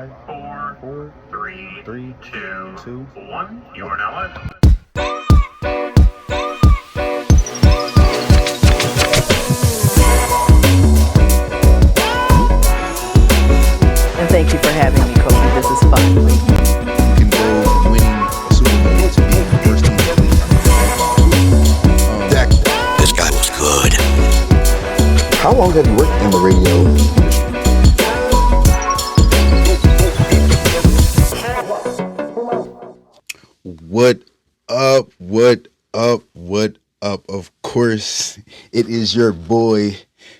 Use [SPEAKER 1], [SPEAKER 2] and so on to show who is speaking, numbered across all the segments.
[SPEAKER 1] 4, 3, 2, 1. You are now live.
[SPEAKER 2] And thank you for having me, Kobe. This is fun.
[SPEAKER 3] You can go winning a Super Bowl to being the first team to lead.
[SPEAKER 4] This guy was good.
[SPEAKER 3] How long have you worked in the radio industry? What up? What up? What up? Of course, it is your boy,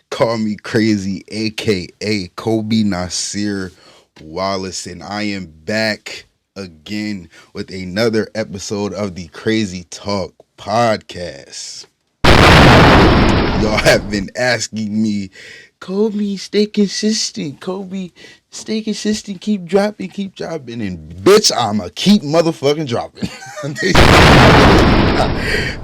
[SPEAKER 3] Call Me Crazy, aka Kobe Nasir Wallace, and I am back again with another episode of the Crazy Talk podcast. Y'all have been asking me, Kobe, stay consistent. Kobe, stay consistent. Keep dropping. And bitch, I'ma keep motherfucking dropping.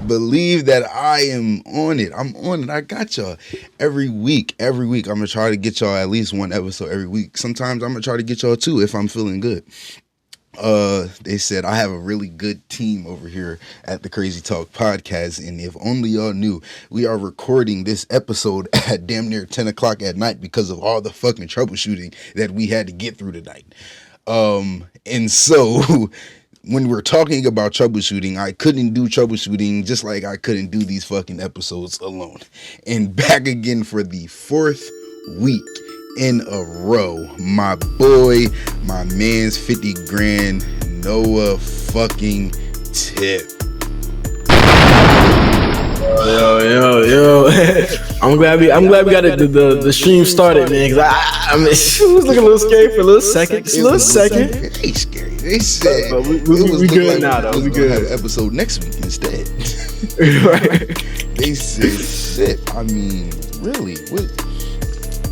[SPEAKER 3] Believe that I am on it. I'm on it. I got y'all every week. I'm gonna try to get y'all at least one episode every week. Sometimes I'm gonna try to get y'all two if I'm feeling good. They said I have a really good team over here at the Crazy Talk podcast, and if only y'all knew, we are recording this episode at damn near 10 o'clock at night because of all the fucking troubleshooting that we had to get through tonight. And so when we're talking about troubleshooting, I couldn't do troubleshooting just like I couldn't do these fucking episodes alone. And back again for the fourth week in a row, my boy, my man's 50 grand, Noah fucking Tip.
[SPEAKER 5] Yo. I'm glad we got the stream started, man. Cause I mean, it was looking a little scary for a little second. Just a little second.
[SPEAKER 3] It ain't scary. They said
[SPEAKER 5] but we good now, though.
[SPEAKER 3] We good. Have an episode next week instead.
[SPEAKER 5] Right.
[SPEAKER 3] They said shit. I mean, really? What?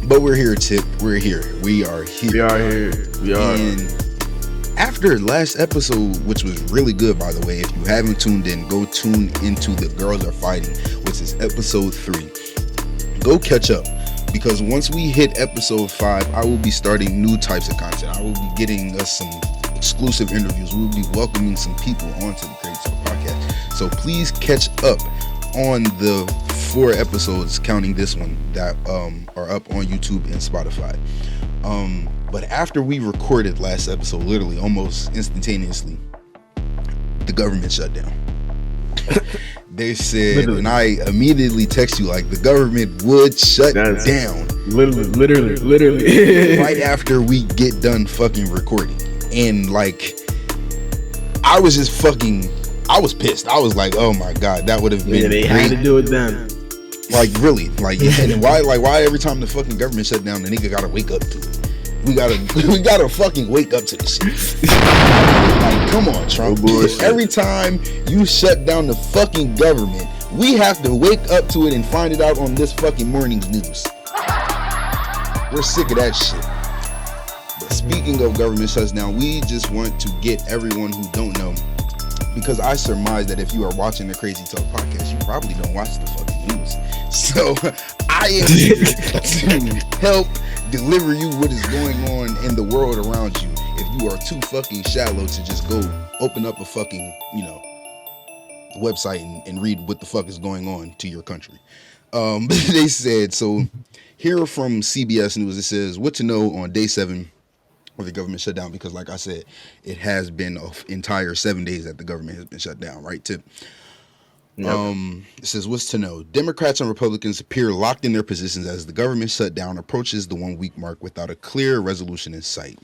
[SPEAKER 3] But we're here, Tip. We're here. We are here.
[SPEAKER 5] We are.
[SPEAKER 3] And after last episode, which was really good, by the way, if you haven't tuned in, go tune into The Girls Are Fighting, which is episode 3. Go catch up, because once we hit episode 5, I will be starting new types of content. I will be getting us some exclusive interviews. We will be welcoming some people onto the Crazy Talk podcast. So please catch up on the 4 episodes, counting this one, that are up on YouTube and Spotify. But after we recorded last episode, literally almost instantaneously, the government shut down. They said, literally. And I immediately text you like the government would shut down. Literally. Right after we get done fucking recording. And like, I was pissed. I was like, oh my God, that would have been
[SPEAKER 5] they
[SPEAKER 3] great.
[SPEAKER 5] had to do it then.
[SPEAKER 3] Like, really. Like, and why every time the fucking government shut down, the nigga gotta wake up to it? We gotta fucking wake up to this shit. Like, come on, Trump. Every time you shut down the fucking government, we have to wake up to it and find it out on this fucking morning's news. We're sick of that shit. But speaking of government shutdown, we just want to get everyone who don't know, because I surmise that if you are watching the Crazy Talk podcast, you probably don't watch the fucking news. So I am here to help deliver you what is going on in the world around you. If you are too fucking shallow to just go open up a fucking, website and read what the fuck is going on to your country. They said, so here from CBS News, it says, what to know on day 7 of the government shutdown, because like I said, it has been an entire 7 days that the government has been shut down, right, Tip? Yep. It says, what's to know? Democrats and Republicans appear locked in their positions as the government shutdown approaches the 1-week mark without a clear resolution in sight.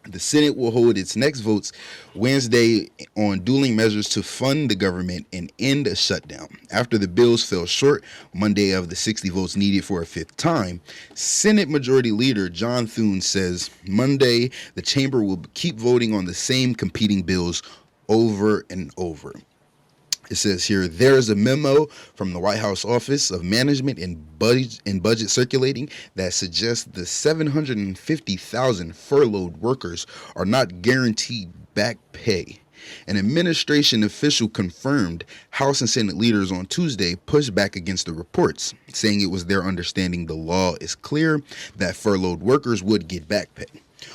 [SPEAKER 3] The Senate will hold its next votes Wednesday on dueling measures to fund the government and end a shutdown. After the bills fell short Monday of the 60 votes needed for a 5th time, Senate Majority Leader John Thune says Monday the chamber will keep voting on the same competing bills over and over. It says here, there is a memo from the White House Office of Management and Budget circulating that suggests the 750,000 furloughed workers are not guaranteed back pay. An administration official confirmed House and Senate leaders on Tuesday pushed back against the reports, saying it was their understanding the law is clear that furloughed workers would get back pay.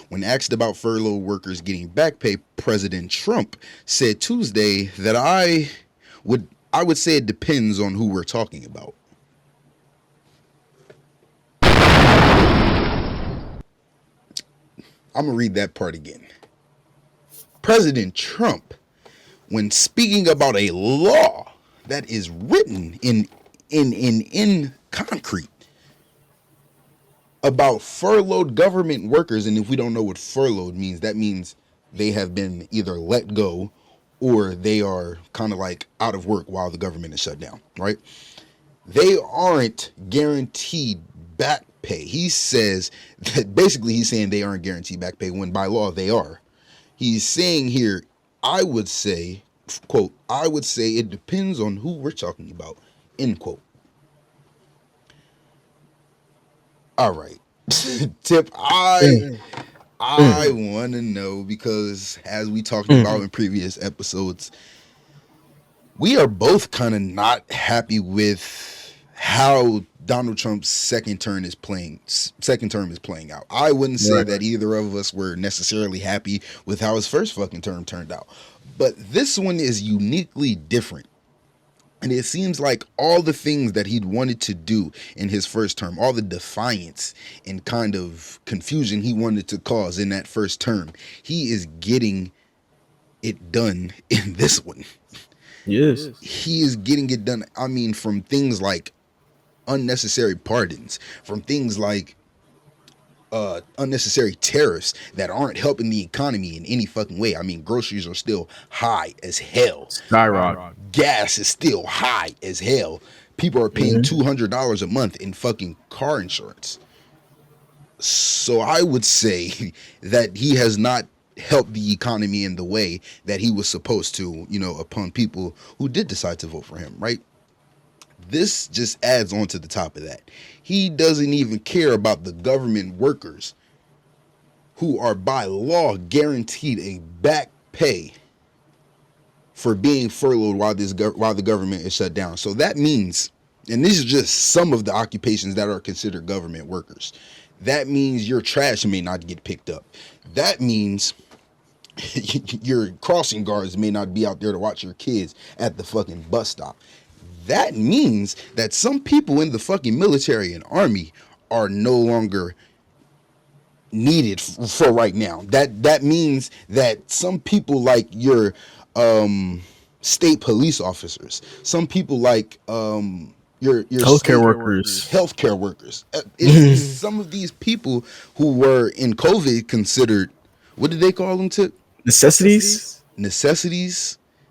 [SPEAKER 3] When asked about furloughed workers getting back pay, President Trump said Tuesday that I would say it depends on who we're talking about. I'm gonna read that part again. President Trump, when speaking about a law that is written in concrete about furloughed government workers, and if we don't know what furloughed means, that means they have been either let go or they are kind of like out of work while the government is shut down, right? They aren't guaranteed back pay. He says that basically he's saying they aren't guaranteed back pay when by law they are. He's saying here, I would say, quote, I would say it depends on who we're talking about, end quote. All right. Tip, I want to know, because as we talked about in previous episodes, we are both kind of not happy with how Donald Trump's second term is playing out. I wouldn't say that either of us were necessarily happy with how his first fucking term turned out. But this one is uniquely different. And it seems like all the things that he'd wanted to do in his first term, all the defiance and kind of confusion he wanted to cause in that first term, he is getting it done in this one.
[SPEAKER 5] Yes.
[SPEAKER 3] He is getting it done. I mean, from things like unnecessary pardons, from things like unnecessary tariffs that aren't helping the economy in any fucking way. I mean, groceries are still high as hell.
[SPEAKER 5] Skyrocket.
[SPEAKER 3] Gas is still high as hell. People are paying $200 a month in fucking car insurance. So I would say that he has not helped the economy in the way that he was supposed to, you know, upon people who did decide to vote for him, right? This just adds on to the top of that. He doesn't even care about the government workers who are by law guaranteed a back pay for being furloughed while the government is shut down. So that means, and this is just some of the occupations that are considered government workers. That means your trash may not get picked up. That means your crossing guards may not be out there to watch your kids at the fucking bus stop. That means that some people in the fucking military and army are no longer needed for right now. That means that some people like your state police officers, some people like your
[SPEAKER 5] healthcare workers.
[SPEAKER 3] Healthcare workers. Some of these people who were in COVID considered, what did they call them? To
[SPEAKER 5] Necessities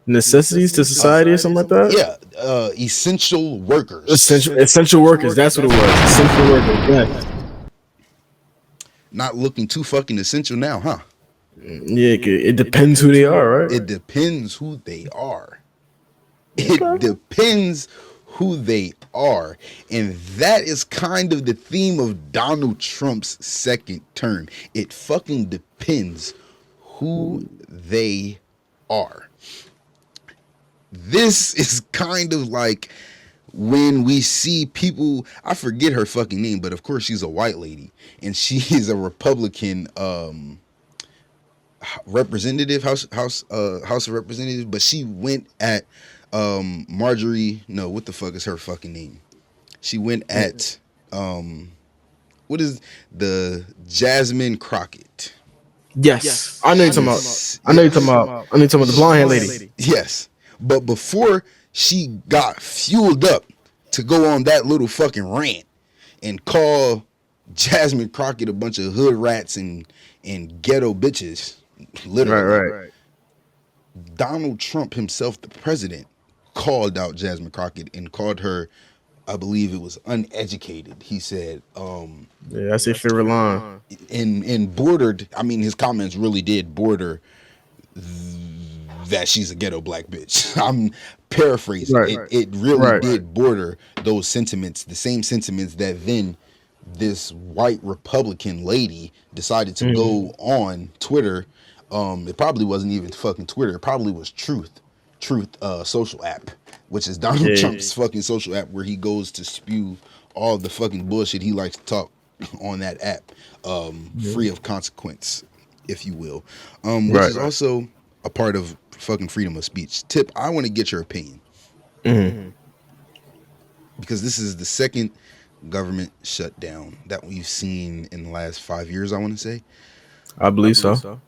[SPEAKER 5] to society or something like that.
[SPEAKER 3] Yeah, essential workers.
[SPEAKER 5] Essential workers. That's what it was. Essential workers. Yes.
[SPEAKER 3] Not looking too fucking essential now, huh?
[SPEAKER 5] Yeah, it depends who they are, right?
[SPEAKER 3] It depends who they are. It depends who they are. And that is kind of the theme of Donald Trump's second term. It fucking depends who they are. This is kind of like when we see people, I forget her fucking name, but of course she's a white lady and she is a Republican representative, House of Representatives, but she went at Marjorie, no, what the fuck is her fucking name? She went at what is the Jasmine Crockett?
[SPEAKER 5] Yes. I know you're talking about the blonde hair lady.
[SPEAKER 3] Yes. But before she got fueled up to go on that little fucking rant and call Jasmine Crockett a bunch of hood rats and ghetto bitches, literally. Right. Donald Trump himself, the president, called out Jasmine Crockett and called her, I believe it was uneducated. He said,
[SPEAKER 5] yeah, that's a favorite line.
[SPEAKER 3] And bordered, I mean, his comments really did border that she's a ghetto black bitch. I'm paraphrasing. It really did border those sentiments, the same sentiments that then this white Republican lady decided to go on Twitter. It probably wasn't even fucking Twitter. It probably was Truth social app, which is Donald Trump's fucking social app where he goes to spew all the fucking bullshit he likes to talk on that app, free of consequence, if you will, which
[SPEAKER 5] Right.
[SPEAKER 3] is also a part of fucking freedom of speech. Tip, I want to get your opinion because this is the second government shutdown that we've seen in the last 5 years. I want to say,
[SPEAKER 5] I believe so.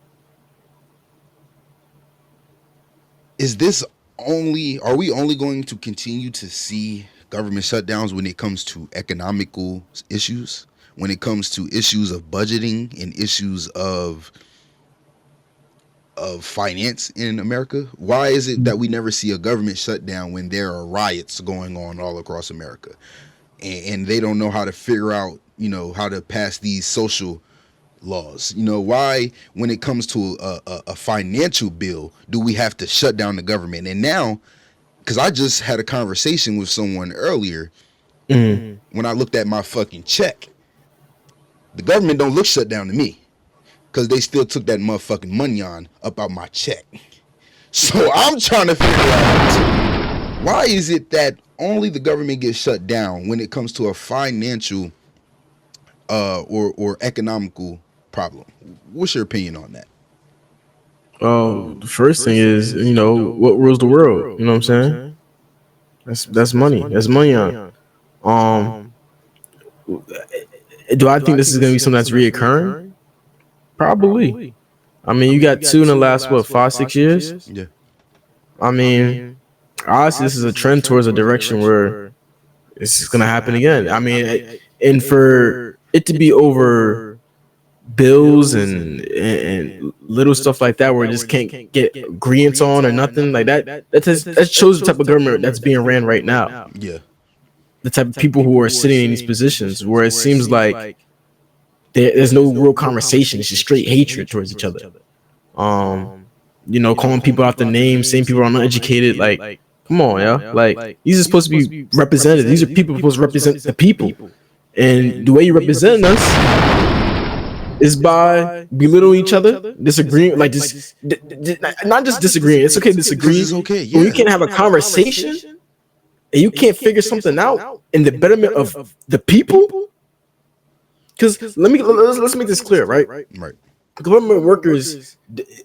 [SPEAKER 3] is this only? Are we only going to continue to see government shutdowns when it comes to economical issues? When it comes to issues of budgeting and issues of finance in America? Why is it that we never see a government shutdown when there are riots going on all across America, and they don't know how to figure out, how to pass these social laws? Why, when it comes to a financial bill, do we have to shut down the government? And now, because I just had a conversation with someone earlier, when I looked at my fucking check, the government don't look shut down to me. Because they still took that motherfucking money on up out my check. So I'm trying to figure out, why is it that only the government gets shut down when it comes to a financial or economical problem? What's your opinion on that?
[SPEAKER 5] Oh, the first thing is, what rules the world? You know what I'm saying? That's money. That's money on. Um, do I think this is gonna be something that's reoccurring? Probably. I mean, you got two in the last 5-6 years.
[SPEAKER 3] Yeah.
[SPEAKER 5] I mean, honestly, this is a trend towards a direction where it's gonna happen again. I mean, and for it to be over bills and little stuff like that, where it just can't get agreements on or nothing like that. That shows the type of government that's being ran right now.
[SPEAKER 3] Yeah.
[SPEAKER 5] The type of people who are sitting in these positions, where it seems like there's no real conversation. It's just straight hatred towards each other. Calling people out the name, saying people are uneducated. Like, come on, yeah. Like, these are supposed to be represented. These are people supposed to represent the people. And the way you represent us is by belittling each other, disagreeing, like this, not just disagreeing. It's okay to disagree.
[SPEAKER 3] It's okay, yeah.
[SPEAKER 5] But you can't have a conversation and you can't figure something out in the betterment of the people. Because let's make this clear, right?
[SPEAKER 3] Right.
[SPEAKER 5] Government workers,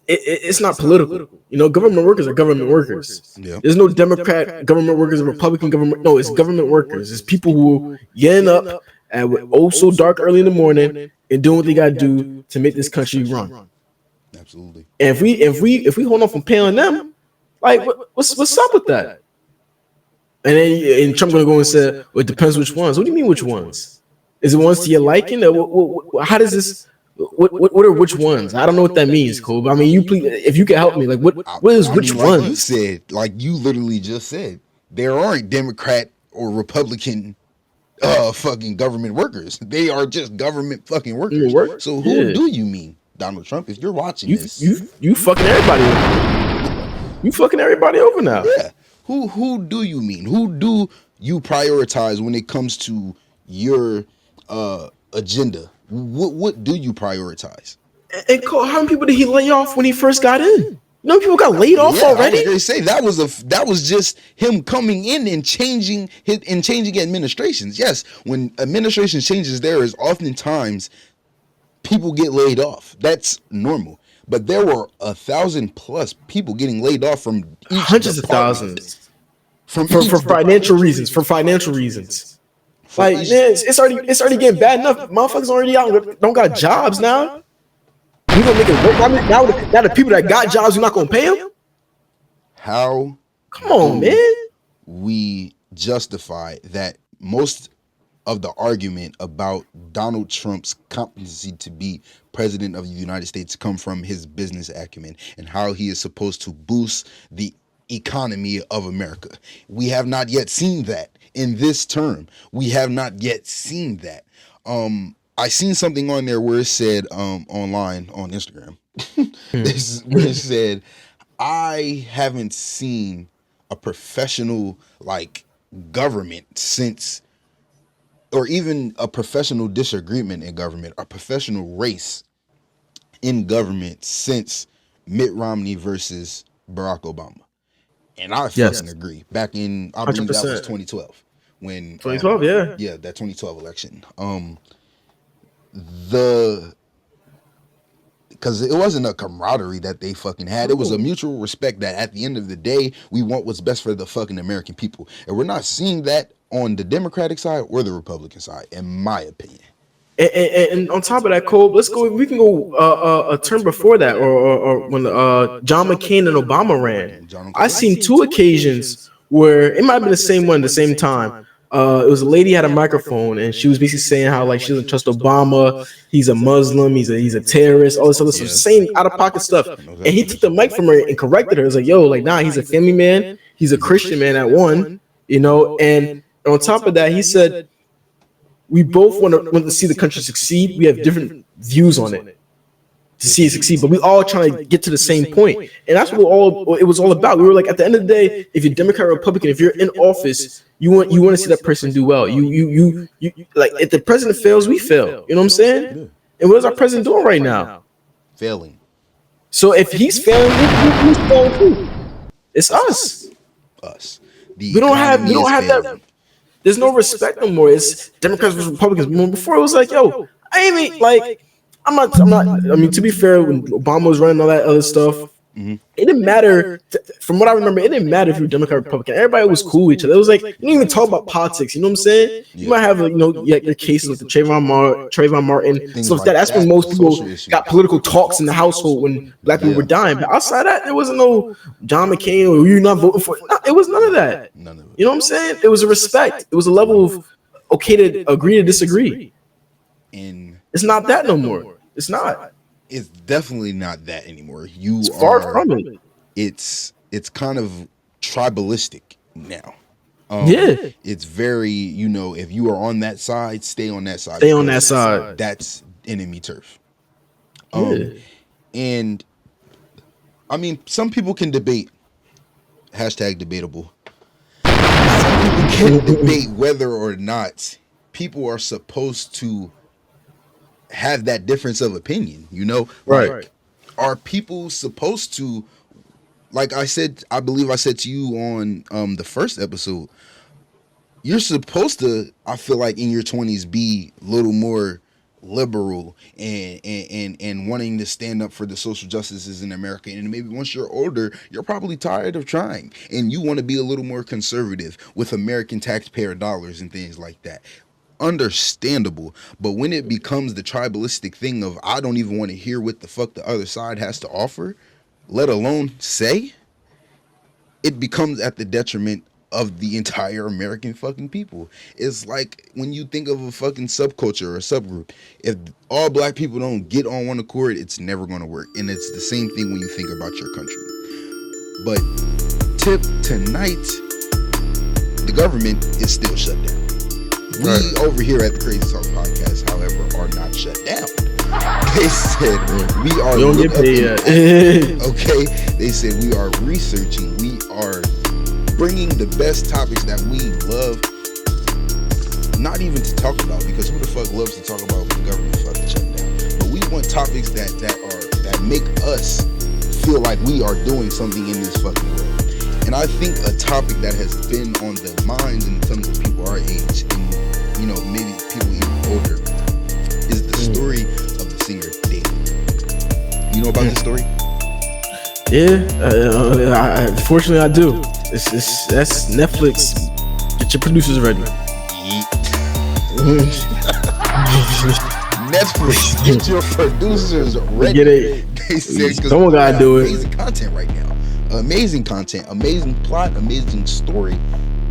[SPEAKER 5] it's not political. Government workers are government workers.
[SPEAKER 3] Yeah.
[SPEAKER 5] There's no Democrat government workers or Republican government. No, it's government workers. It's people who getting up at so dark early in the morning and doing what they gotta do to make this country run.
[SPEAKER 3] Absolutely.
[SPEAKER 5] And if we hold on from paying them, like what's up with that? And then Trump gonna go and say, well, it depends which ones. What do you mean which ones? Is it ones to your liking? How does this? What are which ones? I don't know what that means, Cole. I mean, you please, if you can help me, like what is which ones?
[SPEAKER 3] You literally just said, there aren't Democrat or Republican fucking government workers. They are just government fucking workers. So who do you mean, Donald Trump? If you're watching this,
[SPEAKER 5] you fucking everybody over. You fucking everybody over now.
[SPEAKER 3] Yeah. Who do you mean? Who do you prioritize when it comes to your agenda? What do you prioritize?
[SPEAKER 5] And Cole, how many people did he lay off when he first got in? People got laid off already.
[SPEAKER 3] I was gonna say that was just him coming in and changing administrations. Yes, when administration changes, there is oftentimes people get laid off. That's normal. But there were 1,000+ people getting laid off from
[SPEAKER 5] hundreds of thousands for financial reasons. For financial reasons. Like, man, it's already getting bad enough. Motherfuckers already out, don't got jobs now. You gonna make it work? I mean, now the people that got jobs, you're not gonna pay them?
[SPEAKER 3] How?
[SPEAKER 5] Come on, man.
[SPEAKER 3] We justify that most of the argument about Donald Trump's competency to be president of the United States come from his business acumen and how he is supposed to boost the economy of America. We have not yet seen that in this term. We have not yet seen that. I seen something on there where it said online on Instagram. This is where it said, I haven't seen a professional government since, or even a professional disagreement in government, a professional race in government since Mitt Romney versus Barack Obama. And I fucking agree. Back in, I believe that was 2012. When
[SPEAKER 5] 2012,
[SPEAKER 3] yeah, that 2012 election. because it wasn't a camaraderie that they fucking had. It was a mutual respect that at the end of the day, we want what's best for the fucking American people. And we're not seeing that on the Democratic side or the Republican side, in my opinion.
[SPEAKER 5] And on top of that, Cole, let's go. We can go a term before that, or when John McCain and Obama ran. I seen two occasions where it might have been the same one at the same time. It was a lady had a microphone and she was basically saying how like she doesn't trust Obama. He's a Muslim. He's a terrorist. All this other stuff, same out of pocket stuff. And he took the mic from her and corrected her. It was like, yo, like, nah, he's a family man. He's a Christian man at one, you know. And on top of that, he said, we both want to see the country succeed. We have different views on it to see it succeed, but we all trying to get to the same point. And that's what it was all about. We were like, at the end of the day, if you're Democrat or Republican, if you're in office, you want to see that person do well. You like, if the president fails, we fail. You know what I'm saying? Yeah. And what is our president doing right now?
[SPEAKER 3] Failing.
[SPEAKER 5] So if he's failing, who's failing too? It's us. We don't have that. There's no respect no more. It's Democrats versus Republicans. Before it was like, yo, I ain't even like, I'm not. I mean, to be fair, when Obama was running all that other stuff, it didn't matter. From what I remember, it didn't matter if you were Democrat or Republican. Everybody was cool with each other. It was like, you didn't even talk about politics. You know what I'm saying? You might have, your cases like the Trayvon Martin, stuff like that. That's when most people got political talks in the household when black people were dying. But outside that, there wasn't no John McCain or you're not voting for it. No, it was none of that. None of it. You know what I'm saying? It was a respect. It was a level of okay to agree to disagree. And it's not that no more. It's not.
[SPEAKER 3] It's definitely not that anymore.
[SPEAKER 5] It's far from it.
[SPEAKER 3] It's kind of tribalistic now. It's very, if you are on that side, stay on that side.
[SPEAKER 5] Stay on that side.
[SPEAKER 3] That's enemy turf. And I mean, some people can debate. #debatable. Some people can debate whether or not people are supposed to have that difference of opinion,
[SPEAKER 5] right?
[SPEAKER 3] Like, are people supposed to, like I believe I said to you on the first episode, you're supposed to, I feel like in your 20s, be a little more liberal and wanting to stand up for the social justices in America. And maybe once you're older, you're probably tired of trying and you want to be a little more conservative with American taxpayer dollars and things like that. Understandable. But when it becomes the tribalistic thing of I don't even want to hear what the fuck the other side has to offer, let alone say, it becomes at the detriment of the entire American fucking people. It's like when you think of a fucking subculture or a subgroup, if all black people don't get on one accord, it's never going to work. And it's the same thing when you think about your country. But tip tonight, the government is still shut down. We over here at the Crazy Talk Podcast, however, are not shut down. They said we are.
[SPEAKER 5] You don't get paid yet.
[SPEAKER 3] Okay, they said we are researching. We are bringing the best topics that we love, not even to talk about, because who the fuck loves to talk about when the government fucking shut down? But we want topics that make us feel like we are doing something in this fucking world. And I think a topic that has been on the minds in terms of people our age and maybe people even older is the story of the singer Diddy. You know about this story?
[SPEAKER 5] Yeah, fortunately I do. That's Netflix. Get your producers ready.
[SPEAKER 3] Netflix, get your producers ready.
[SPEAKER 5] Get it.
[SPEAKER 3] They said,
[SPEAKER 5] someone gotta do it.
[SPEAKER 3] Amazing content right now. Amazing content, amazing plot, amazing story,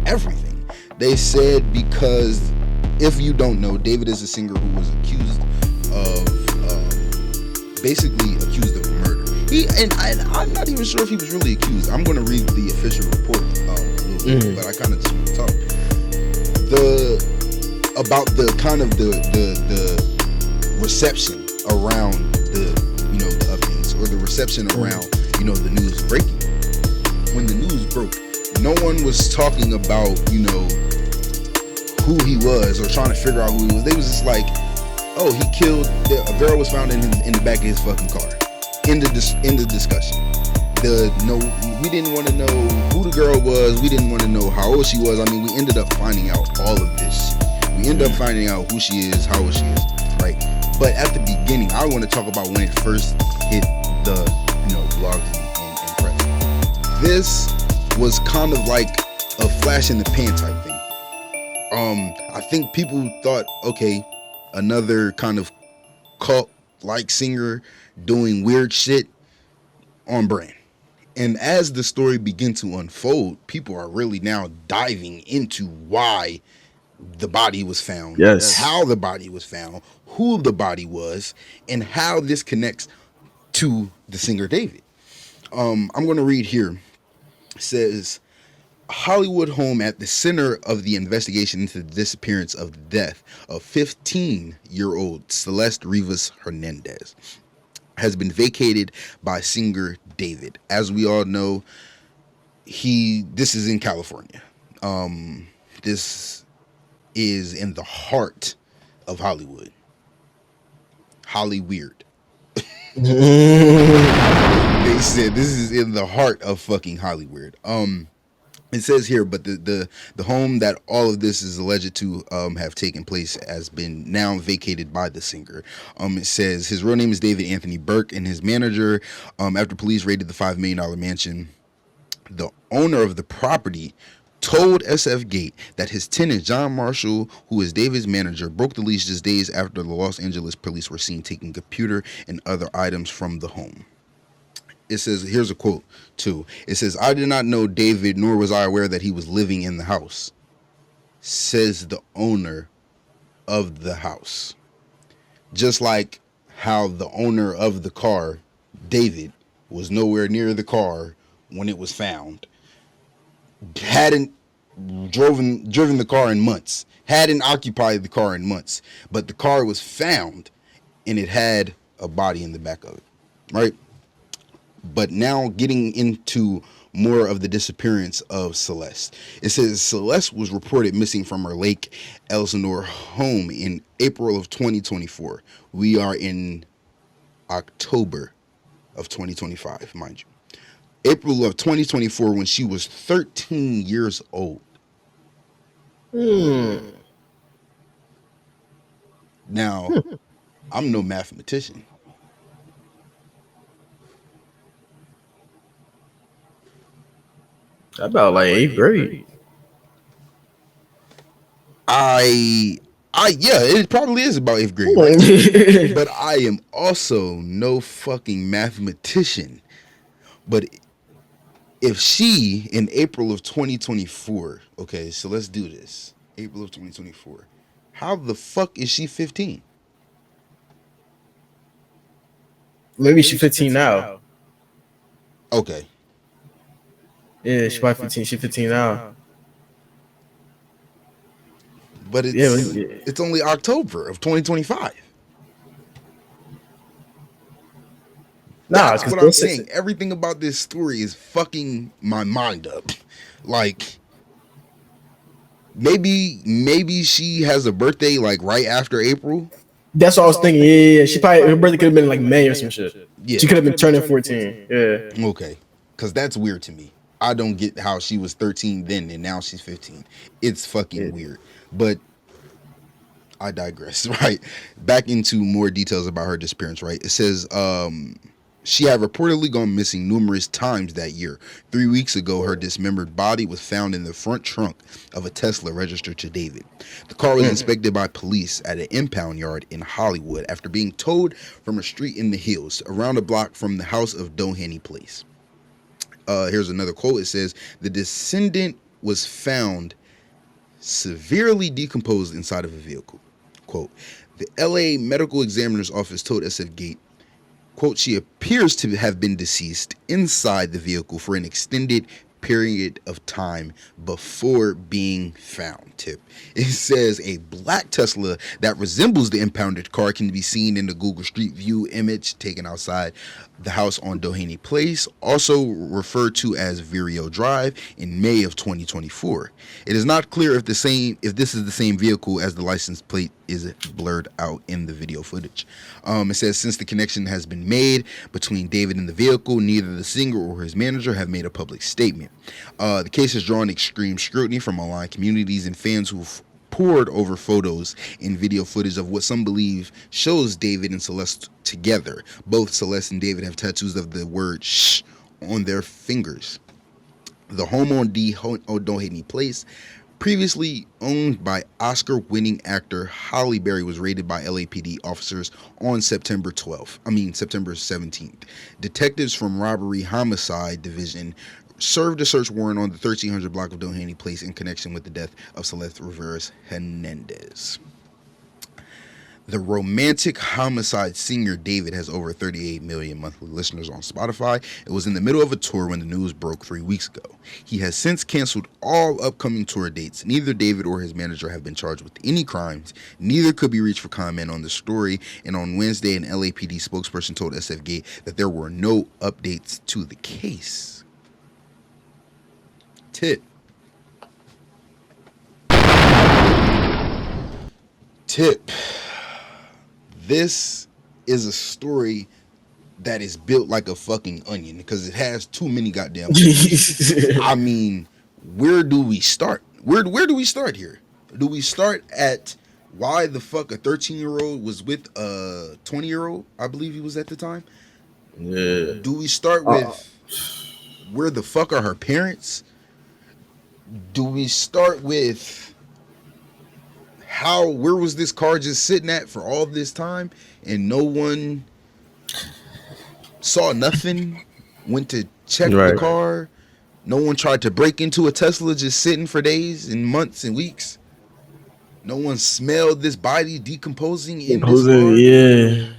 [SPEAKER 3] everything. They said because if you don't know, David is a singer who was accused of basically accused of murder. And I'm not even sure if he was really accused. I'm going to read the official report a little bit, but I kind of just want to talk about the kind of the reception around the updates or the reception around the news breaking. When the news broke, no one was talking about who he was or trying to figure out who he was. They was just like, oh, he killed. A barrel was found in the back of his fucking car. End of discussion. We didn't want to know who the girl was. We didn't want to know how old she was. I mean, we ended up finding out all of this. We ended up finding out who she is, how old she is, right? But at the beginning, I want to talk about when it first hit the blogs and press. This was kind of like a flash in the pan type thing. I think people thought, okay, another kind of cult-like singer doing weird shit on brand. And as the story began to unfold, people are really now diving into why the body was found, how the body was found, who the body was, and how this connects to the singer David. I'm going to read here. It says, Hollywood home at the center of the investigation into the disappearance of the death of 15-year-old Celeste Rivas Hernandez has been vacated by singer David. As we all know, this is in California. This is in the heart of Hollywood. Hollyweird. They said this is in the heart of fucking Hollyweird. It says here, but the home that all of this is alleged to have taken place has been now vacated by the singer. It says his real name is David Anthony Burke, and his manager, after police raided the $5 million mansion, the owner of the property told SF Gate that his tenant, John Marshall, who is David's manager, broke the lease just days after the Los Angeles police were seen taking computer and other items from the home. It says, here's a quote, too. It says, I did not know David, nor was I aware that he was living in the house, says the owner of the house. Just like how the owner of the car, David, was nowhere near the car when it was found. Hadn't driven the car in months. Hadn't occupied the car in months. But the car was found, and it had a body in the back of it. Right? But now getting into more of the disappearance of Celeste. It says Celeste was reported missing from her Lake Elsinore home in April of 2024. We are in October of 2025, mind you. April of 2024 when she was 13 years old. Now, I'm no mathematician.
[SPEAKER 5] About like 8th grade.
[SPEAKER 3] Yeah, it probably is about 8th grade, right? But I am also no fucking mathematician. But if she, in April of 2024, okay, so let's do this. April of 2024. How the fuck is she 15?
[SPEAKER 5] Maybe she's 15 now.
[SPEAKER 3] Okay.
[SPEAKER 5] Yeah, she's probably 15. She's 15 now.
[SPEAKER 3] But it's only October of 2025. That's what I'm saying. Everything about this story is fucking my mind up. Like, maybe she has a birthday like right after April.
[SPEAKER 5] That's what I was thinking. Yeah. She probably, her birthday could have been like May or some shit. Yeah. She could have been turning 14. Yeah.
[SPEAKER 3] Okay. Because that's weird to me. I don't get how she was 13 then and now she's 15. It's fucking weird. But I digress, right? Back into more details about her disappearance, right? It says she had reportedly gone missing numerous times that year. 3 weeks ago, her dismembered body was found in the front trunk of a Tesla registered to David. The car was inspected by police at an impound yard in Hollywood after being towed from a street in the hills around a block from the house of Doheny Place. Here's another quote. It says, the descendant was found severely decomposed inside of a vehicle. Quote, the LA Medical Examiner's Office told SF Gate, quote, she appears to have been deceased inside the vehicle for an extended period of time before being found. Tip. It says a black Tesla that resembles the impounded car can be seen in the Google Street View image taken outside the house on Doheny Place, also referred to as Vireo Drive, in May of 2024. It is not clear if this is the same vehicle, as the license plate is blurred out in the video footage. It says since the connection has been made between David and the vehicle, neither the singer or his manager have made a public statement. The case has drawn extreme scrutiny from online communities and fans who've pored over photos and video footage of what some believe shows David and Celeste together. Both Celeste and David have tattoos of the word "shh" on their fingers. The home on Doheny Place, previously owned by Oscar-winning actor Halle Berry, was raided by LAPD officers on September 17th. Detectives from Robbery Homicide Division served a search warrant on the 1300 block of Doheny Place in connection with the death of Celeste Rivera Hernandez. The romantic homicide singer David has over 38 million monthly listeners on Spotify. It was in the middle of a tour when the news broke 3 weeks ago. He has since canceled all upcoming tour dates. Neither David or his manager have been charged with any crimes. Neither could be reached for comment on the story. And on Wednesday, an LAPD spokesperson told SFGate that there were no updates to the case. Tip. This is a story that is built like a fucking onion because it has too many goddamn I mean, where do we start? Where do we start here? Do we start at why the fuck a 13-year-old was with a 20-year-old? I believe he was at the time.
[SPEAKER 5] Yeah.
[SPEAKER 3] Do we start with where the fuck are her parents? Do we start with where was this car just sitting at for all this time and no one saw nothing, went to check the car, no one tried to break into a Tesla just sitting for days and months and weeks, no one smelled this body decomposing in this car?
[SPEAKER 5] Yeah.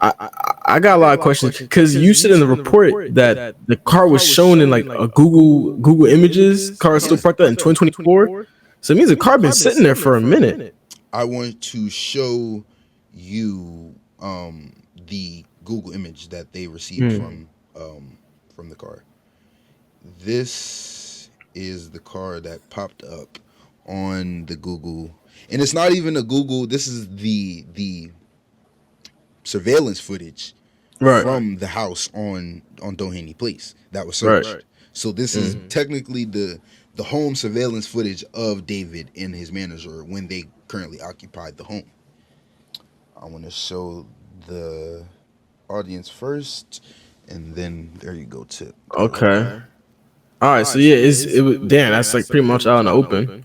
[SPEAKER 5] I got a lot of questions because you said in the report that the car was shown in like a Google Images. Car is still parked out in 2024. So it means the car been sitting there for a minute.
[SPEAKER 3] I want to show you the Google image that they received from the car. This is the car that popped up on the Google, and it's not even a Google. This is the surveillance footage from the house on Doheny Place that was searched. Right. So this is technically the home surveillance footage of David and his manager when they currently occupied the home. I want to show the audience first, and then there you go, Tip.
[SPEAKER 5] Okay. All right. So yeah, it was damn. That's like pretty much out in the open.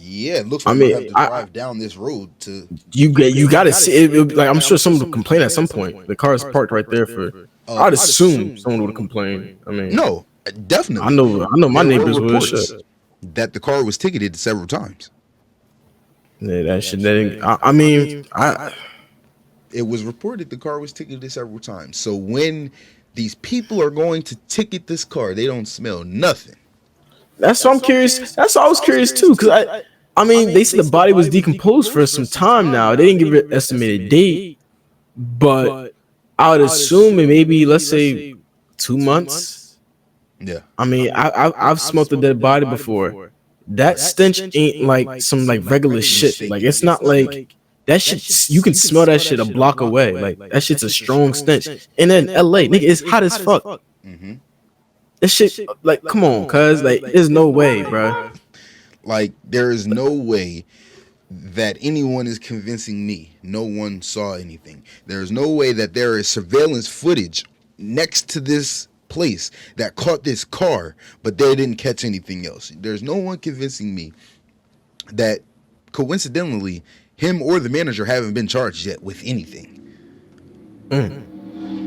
[SPEAKER 3] Yeah, it looks like you have to drive down this road to.
[SPEAKER 5] You got to see it. Like I'm sure someone would complain at some point. The car is parked right there for. I'd assume someone would complain. I mean,
[SPEAKER 3] no, definitely.
[SPEAKER 5] I know my neighbors would.
[SPEAKER 3] That the car was ticketed several times.
[SPEAKER 5] Yeah, that shit. I mean,
[SPEAKER 3] it was reported the car was ticketed several times. So when these people are going to ticket this car, they don't smell nothing.
[SPEAKER 5] That's what I'm curious. That's what I was curious too, because I mean, they said the body was decomposed for some time now. They didn't give an estimated date, but I would assume it maybe, let's say, 2 months.
[SPEAKER 3] Yeah.
[SPEAKER 5] I mean, I've smoked a dead body before. That stench ain't like some like regular shit. Like it's not like that shit. You can smell that shit a block away. Like that shit's a strong stench. And then LA, nigga, it's hot as fuck.
[SPEAKER 3] Mm-hmm.
[SPEAKER 5] That shit, like, come on, cuz like, there's no way, bro.
[SPEAKER 3] Like, there is no way that anyone is convincing me no one saw anything. There is no way that there is surveillance footage next to this place that caught this car, but they didn't catch anything else. There's no one convincing me that, coincidentally, him or the manager haven't been charged yet with anything.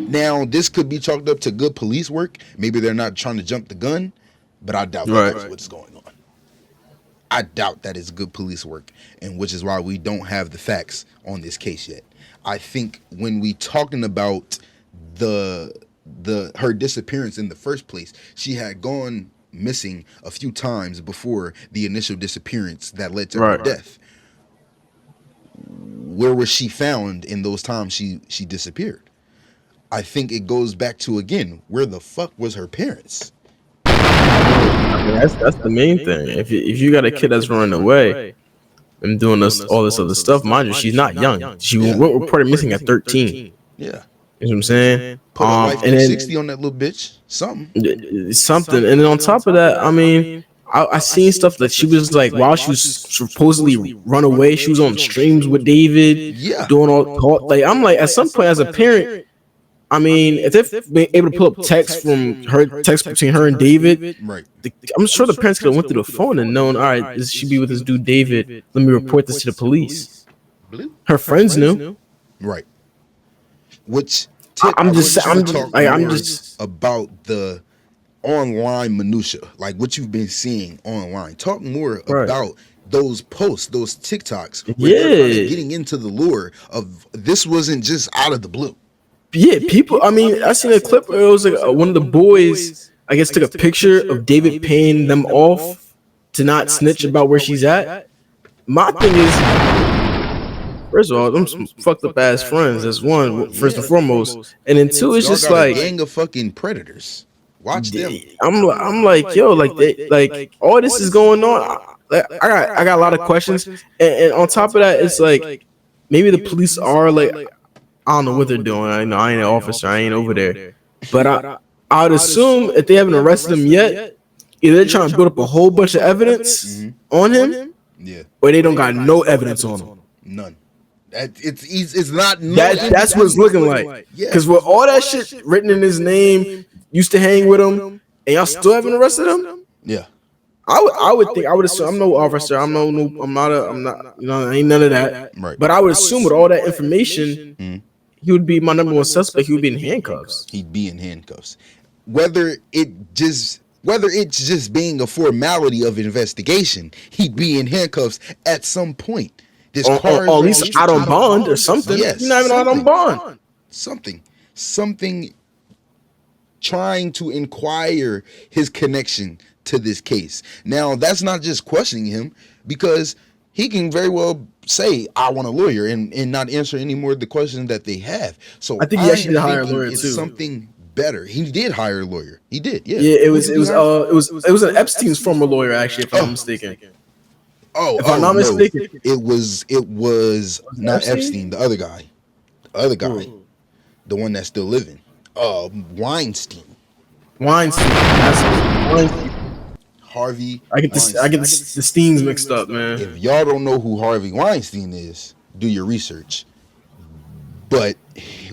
[SPEAKER 3] Now, this could be chalked up to good police work. Maybe they're not trying to jump the gun, but I doubt that's what's going on. I doubt that it's good police work, and which is why we don't have the facts on this case yet. I think when we talking about her disappearance in the first place, she had gone missing a few times before the initial disappearance that led to her death. Where was she found in those times she disappeared? I think it goes back to, again, where the fuck was her parents?
[SPEAKER 5] I mean, that's the main thing. If you got a kid that's running away and doing all this other stuff, mind you, she's not young. She was reported missing at 13.
[SPEAKER 3] Yeah.
[SPEAKER 5] You know what I'm saying?
[SPEAKER 3] Put her life 60 on that little bitch. Something.
[SPEAKER 5] And then on top of that, I mean, I seen stuff that she was like, while she was supposedly run away, she was on streams with David, doing all like, I'm like, at some point as a parent, I mean, if they've been able to pull up text from her, text between her and David,
[SPEAKER 3] right?
[SPEAKER 5] I'm sure the parents could have went through the phone and known, all right, this should be with this dude David. Let me report this to the police. Her friends knew,
[SPEAKER 3] right? Which
[SPEAKER 5] I'm just
[SPEAKER 3] about the online minutia, like what you've been seeing online. Talk more about those posts, those TikToks, where they're kind of getting into the lore of this wasn't just out of the blue.
[SPEAKER 5] Yeah, people. I mean, I seen a clip where it was like one of the boys, I guess, took a picture of David paying them off to not snitch about where she's at. My thing is, first of all, them some fucked up ass friends. That's one, first and foremost, and then two, it's just like
[SPEAKER 3] a gang of fucking predators. Watch them.
[SPEAKER 5] I'm like, yo, like all this is going on. I got a lot of questions, and on top of that, it's like maybe the police are like, I don't know what they're doing. I know I ain't an officer. I ain't over there. But I'd assume if they haven't arrested him yet, either they're trying to build up a whole bunch of evidence on him, or they don't got no evidence on him.
[SPEAKER 3] None. It's not.
[SPEAKER 5] That's what it's looking like. Because with all that shit written in his name, used to hang with him, and y'all still haven't arrested him.
[SPEAKER 3] Yeah.
[SPEAKER 5] I would assume. I'm no officer. I'm not. You know, ain't none of that.
[SPEAKER 3] Right.
[SPEAKER 5] But I would assume with all that information, he would be my number one suspect. He would be in handcuffs.
[SPEAKER 3] He'd be in handcuffs. Whether it's just being a formality of investigation, he'd be in handcuffs at some point. This
[SPEAKER 5] or at least out on bond or something.
[SPEAKER 3] Yes,
[SPEAKER 5] you're not even out on bond.
[SPEAKER 3] Something. Trying to inquire his connection to this case. Now, that's not just questioning him, because he can very well say, I want a lawyer, and not answer any more of the questions that they have. So
[SPEAKER 5] I think he actually did hire a lawyer too.
[SPEAKER 3] Something better. He did hire a lawyer. He did. Yeah.
[SPEAKER 5] Yeah. It was an Epstein's former lawyer, actually, if I'm not mistaken.
[SPEAKER 3] If I'm not mistaken, it was not Epstein. The other guy, the one that's still living. Weinstein. Harvey.
[SPEAKER 5] I get the Steens mixed up, man.
[SPEAKER 3] If y'all don't know who Harvey Weinstein is, do your research. But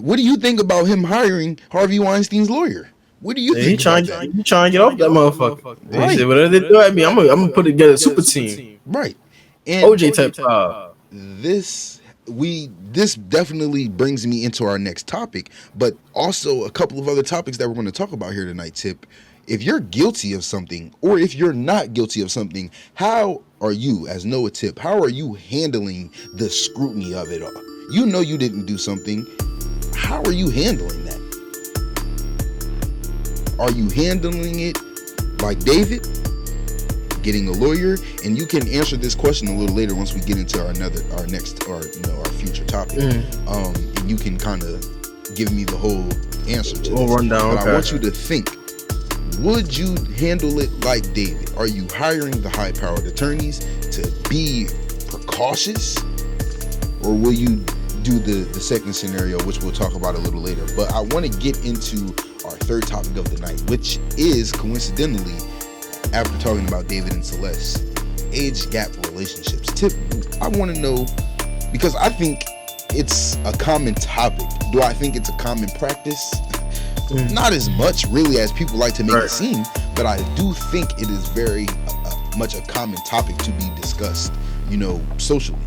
[SPEAKER 3] what do you think about him hiring Harvey Weinstein's lawyer? What do you think? He trying to
[SPEAKER 5] get off that motherfucker. Right. He said, whatever they do at me, I'm gonna put together a super team.
[SPEAKER 3] Right. And
[SPEAKER 5] OJ type.
[SPEAKER 3] This definitely brings me into our next topic, but also a couple of other topics that we're going to talk about here tonight, Tip. If you're guilty of something, or if you're not guilty of something, how are you, as Noah Tip, how are you handling the scrutiny of it all? You know you didn't do something. How are you handling that? Are you handling it like David? Getting a lawyer? And you can answer this question a little later once we get into our future topic. And you can kind of give me the whole answer to this.
[SPEAKER 5] Rundown.
[SPEAKER 3] But I want you to think, would you handle it like David? Are you hiring the high-powered attorneys to be precautious? Or will you do the second scenario, which we'll talk about a little later? But I want to get into our third topic of the night, which is, coincidentally, after talking about David and Celeste, age gap relationships. Tip, I want to know, because I think it's a common topic. Do I think it's a common practice? Not as much, really, as people like to make it seem, but I do think it is very much a common topic to be discussed, socially.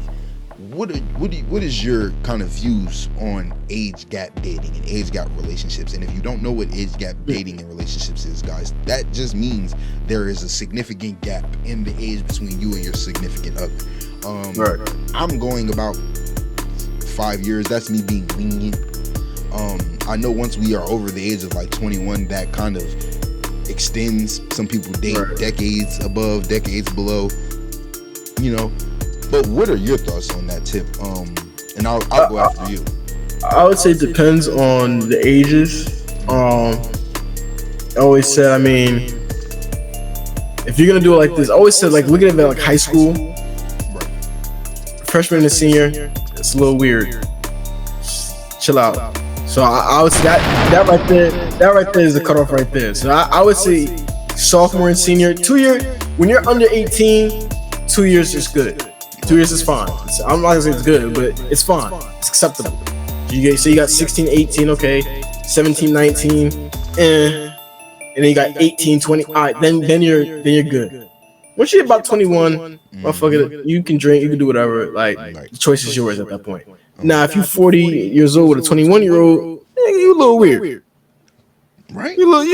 [SPEAKER 3] What is your kind of views on age gap dating and age gap relationships? And if you don't know what age gap dating and relationships is, guys, that just means there is a significant gap in the age between you and your significant other. I'm going about 5 years. That's me being lenient. I know once we are over the age of like 21, that kind of extends. Some people date decades above, decades below, But what are your thoughts on that, Tip? And I'll go after you.
[SPEAKER 5] I would say it depends on the ages. I always said, I mean, if you're gonna do it like this, I always said, like, look at it like high school, freshman and senior, it's a little weird. Just chill out. So I would say that right there is the cutoff right there. So I would say sophomore and senior. 2 year when you're under 18, 2 years is good. 2 years is fine. I'm not gonna say it's good, but it's fine. It's acceptable. You got 16, 18, okay, 17, 19, and then you got 18, 20. All right, then you're good. Once you're about 21, motherfucker, you can drink, you can do whatever. Like the choice is yours at that point. Now, if you're 40 years old with a 21-year-old, you a little weird.
[SPEAKER 3] Right?
[SPEAKER 5] You little.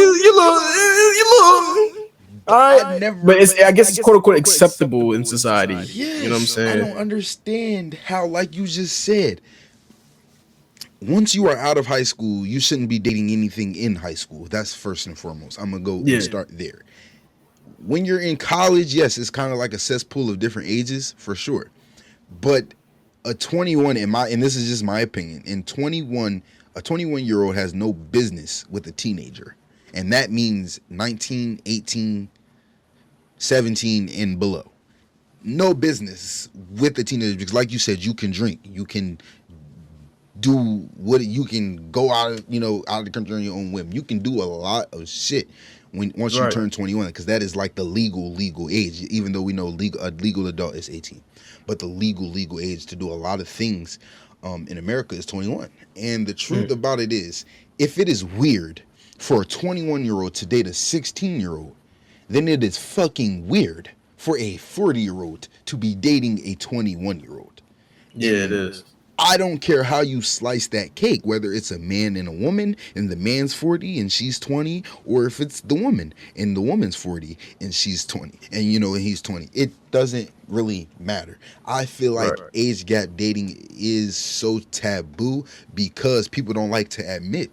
[SPEAKER 5] All right, but I guess it's quote unquote acceptable in society.
[SPEAKER 3] Yes,
[SPEAKER 5] You know what I'm saying?
[SPEAKER 3] I don't understand how, like you just said, once you are out of high school, you shouldn't be dating anything in high school. That's first and foremost. I'm gonna go and start there. When you're in college, yes, it's kind of like a cesspool of different ages for sure. But a 21, and this is just my opinion, a 21-year-old has no business with a teenager. And that means 19, 18, 17 and below. No business with a teenager because, like you said, you can drink, you can do what you can go out of the country on your own whim. You can do a lot of shit once you turn 21, because that is like the legal age. Even though we know a legal adult is 18, but the legal age to do a lot of things in America is 21. And the truth about it is, if it is weird for a 21-year-old to date a 16-year-old, then it is fucking weird for a 40-year-old to be dating a 21-year-old.
[SPEAKER 5] Yeah, it is.
[SPEAKER 3] I don't care how you slice that cake, whether it's a man and a woman and the man's 40 and she's 20, or if it's the woman and the woman's 40 and she's 20 and and he's 20. It doesn't really matter. I feel like age gap dating is so taboo because people don't like to admit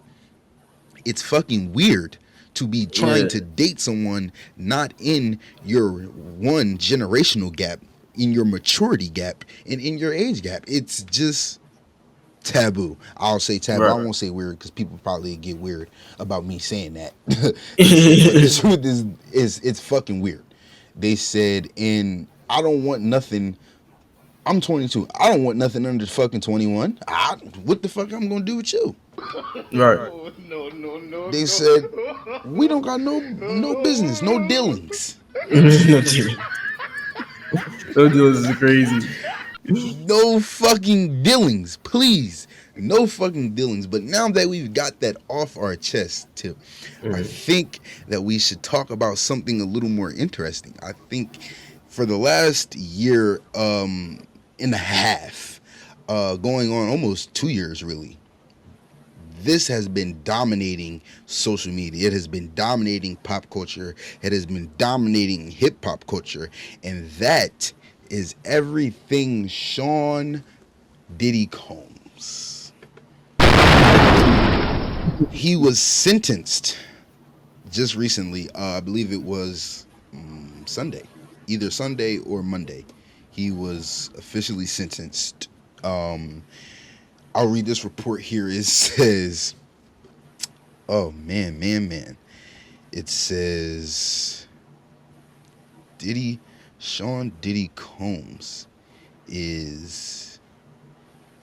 [SPEAKER 3] it's fucking weird to be trying to date someone not in your one generational gap, in your maturity gap, and in your age gap. It's just taboo. I'll say taboo. I won't say weird because people probably get weird about me saying that. But the truth is it's fucking weird. They said, and I don't want nothing. I'm 22. I don't want nothing under fucking 21. What the fuck I'm gonna do with you?
[SPEAKER 5] Right.
[SPEAKER 1] No.
[SPEAKER 3] They said we don't got no business, no dealings.
[SPEAKER 5] No dealings is crazy.
[SPEAKER 3] No fucking dealings, please. No fucking dealings. But now that we've got that off our chest, Tip, I think that we should talk about something a little more interesting. I think for the last year and a half, going on almost 2 years really, this has been dominating social media. It has been dominating pop culture. It has been dominating hip hop culture. And that is everything Sean Diddy Combs. He was sentenced just recently. I believe it was Sunday, either Sunday or Monday. He was officially sentenced. I'll read this report here. It says, oh, man. It says, Sean Diddy Combs is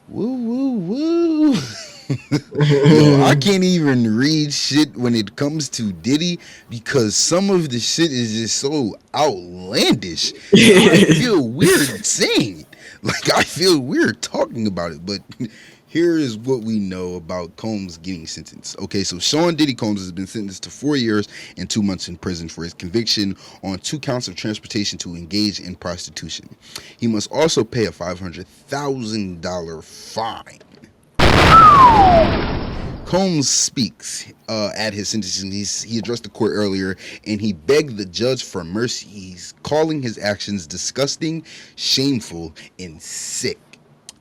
[SPEAKER 3] woo. Yo, I can't even read shit when it comes to Diddy because some of the shit is just so outlandish. I feel weird saying it. Like, I feel weird talking about it, but here is what we know about Combs getting sentenced. Okay, so Sean Diddy Combs has been sentenced to 4 years and 2 months in prison for his conviction on 2 counts of transportation to engage in prostitution. He must also pay a $500,000 fine. Combs speaks at his sentencing. He addressed the court earlier, and he begged the judge for mercy. He's calling his actions disgusting, shameful, and sick.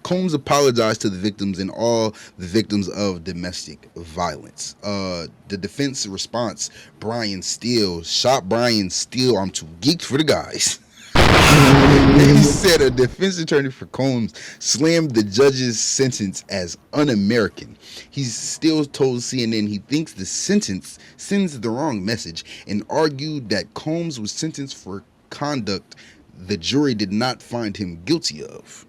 [SPEAKER 3] Combs apologized to the victims and all the victims of domestic violence. The defense response, Brian Steele, shot Brian Steele. I'm too geeked for the guys. He said a defense attorney for Combs slammed the judge's sentence as un-American. He still told CNN he thinks the sentence sends the wrong message and argued that Combs was sentenced for conduct the jury did not find him guilty of.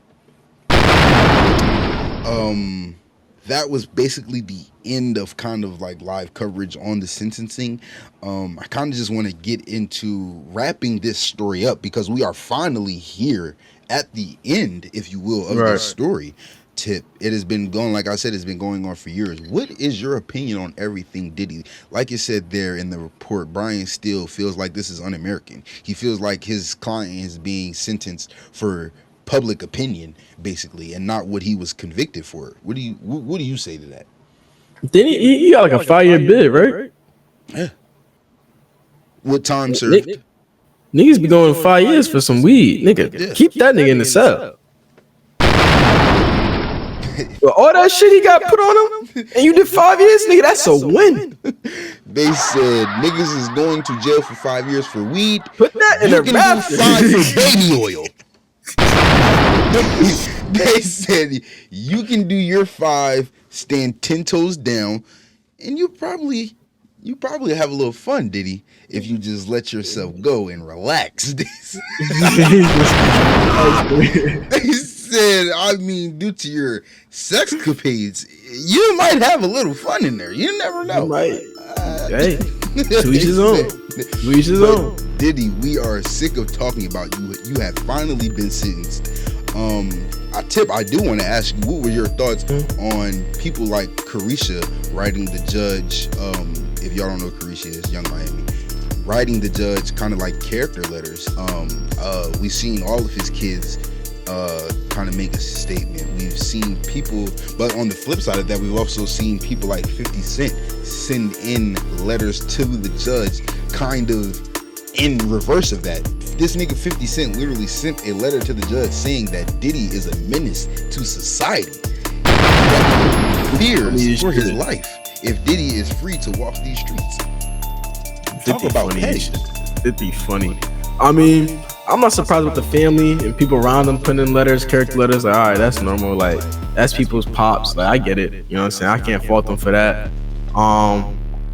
[SPEAKER 3] that was basically the end of kind of like live coverage on the sentencing. I kind of just want to get into wrapping this story up because we are finally here at the end, if you will, of this story. Tip, it has been going, like I said, it's been going on for years. What is your opinion on everything Diddy? Like you said there in the report, Brian still feels like this is un-American. He feels like his client is being sentenced for public opinion, basically, and not what he was convicted for. What do you say to that?
[SPEAKER 5] Then he got like a 5-year bid, right?
[SPEAKER 3] Yeah. What time served?
[SPEAKER 5] Niggas be going 5 years for some weed, nigga. Keep that nigga in the cell. But all that shit he got put on him, and you did 5 years, nigga, that's a win.
[SPEAKER 3] They said niggas is going to jail for 5 years for weed.
[SPEAKER 5] Put that in
[SPEAKER 3] you
[SPEAKER 5] a
[SPEAKER 3] can
[SPEAKER 5] rap.
[SPEAKER 3] do 5 for baby oil. They said you can do your 5, stand 10 toes down, and you probably have a little fun, Diddy, if you just let yourself go and relax. They said, I mean, due to your sex capades, you might have a little fun in there. You never know.
[SPEAKER 5] You might. Hey, to each his own. To each his own.
[SPEAKER 3] Diddy, we are sick of talking about you. You have finally been sentenced. I do want to ask you, what were your thoughts on people like Carisha writing the judge? If y'all don't know who Carisha is, Young Miami, writing the judge kind of like character letters. We've seen all of his kids kind of make a statement. We've seen people, but on the flip side of that, we've also seen people like 50 Cent send in letters to the judge, kind of in reverse of that. This nigga 50 Cent literally sent a letter to the judge saying that Diddy is a menace to society. Fears for his life if Diddy is free to walk these streets. Talk about petty.
[SPEAKER 5] It'd be funny. I mean, I'm not surprised with the family and people around them putting in letters, character letters. Like, all right, that's normal. Like, that's people's pops. Like, I get it. You know what I'm saying? I can't fault them for that.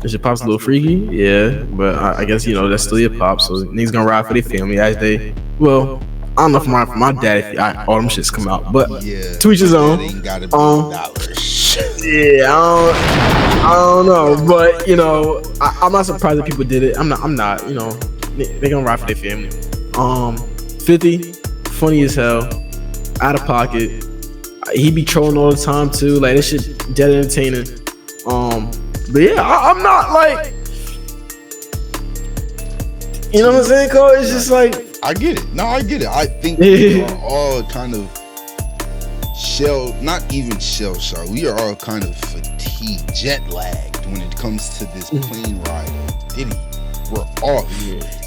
[SPEAKER 5] Is your pops a little freaky? Yeah, but I guess, you know, that's still your pops. So niggas gonna ride for their family as they, well, I don't know for my dad if all them shits come out, but
[SPEAKER 3] yeah,
[SPEAKER 5] to each his own. Yeah, I don't know, but you know, I'm not surprised that people did it. I'm not. You know, they gonna ride for their family. 50, funny as hell, out of pocket. He be trolling all the time too. Like, this shit dead entertaining. But yeah, I'm not like, you know what I'm saying, Cole? It's just like,
[SPEAKER 3] I get it. No, I get it. I think we are all kind of not even shell shocked. We are all kind of fatigued, jet lagged when it comes to this plane ride of Diddy. We're off.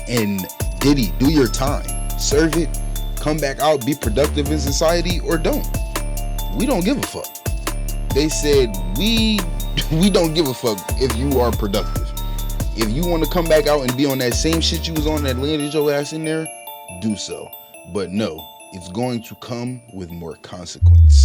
[SPEAKER 3] And Diddy, do your time. Serve it. Come back out, be productive in society, or don't. We don't give a fuck. They said we don't give a fuck if you are productive. If you want to come back out and be on that same shit you was on that landed your ass in there, do so. But no, it's going to come with more consequence.